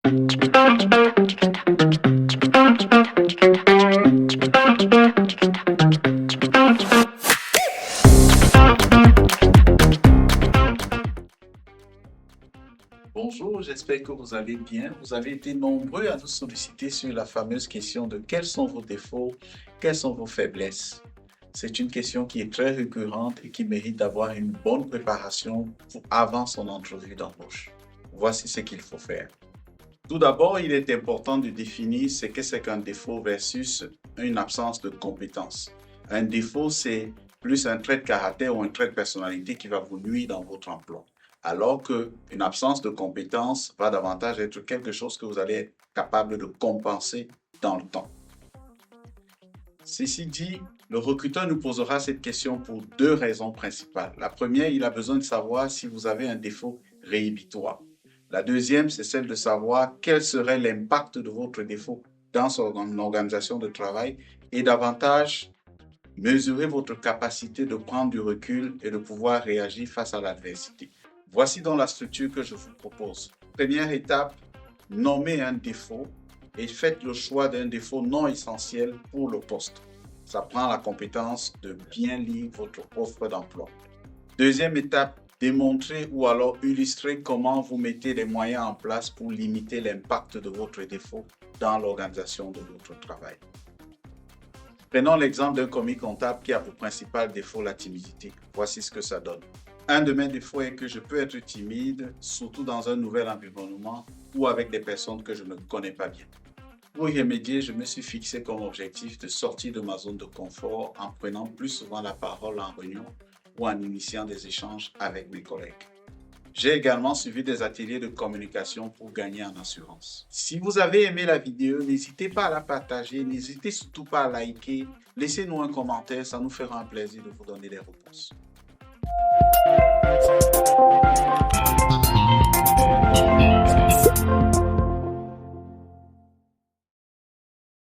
Bonjour, j'espère que vous allez bien. Vous avez été nombreux à nous solliciter sur la fameuse question de quels sont vos défauts, quelles sont vos faiblesses. C'est une question qui est très récurrente et qui mérite d'avoir une bonne préparation avant son entrevue d'embauche. Voici ce qu'il faut faire. Tout d'abord, il est important de définir ce que c'est qu'un défaut versus une absence de compétence. Un défaut, c'est plus un trait de caractère ou un trait de personnalité qui va vous nuire dans votre emploi. Alors qu'une absence de compétence va davantage être quelque chose que vous allez être capable de compenser dans le temps. Ceci dit, le recruteur nous posera cette question pour deux raisons principales. La première, il a besoin de savoir si vous avez un défaut réhibitoire. La deuxième, c'est celle de savoir quel serait l'impact de votre défaut dans son organisation de travail et davantage mesurer votre capacité de prendre du recul et de pouvoir réagir face à l'adversité. Voici donc la structure que je vous propose. Première étape, nommez un défaut et faites le choix d'un défaut non essentiel pour le poste. Ça prend la compétence de bien lire votre offre d'emploi. Deuxième étape, démontrer ou alors illustrer comment vous mettez les moyens en place pour limiter l'impact de votre défaut dans l'organisation de votre travail. Prenons l'exemple d'un commis comptable qui a pour principal défaut la timidité. Voici ce que ça donne. Un de mes défauts est que je peux être timide, surtout dans un nouvel environnement ou avec des personnes que je ne connais pas bien. Pour y remédier, je me suis fixé comme objectif de sortir de ma zone de confort en prenant plus souvent la parole en réunion ou en initiant des échanges avec mes collègues. J'ai également suivi des ateliers de communication pour gagner en assurance. Si vous avez aimé la vidéo, n'hésitez pas à la partager, n'hésitez surtout pas à liker, laissez-nous un commentaire, ça nous fera un plaisir de vous donner des réponses.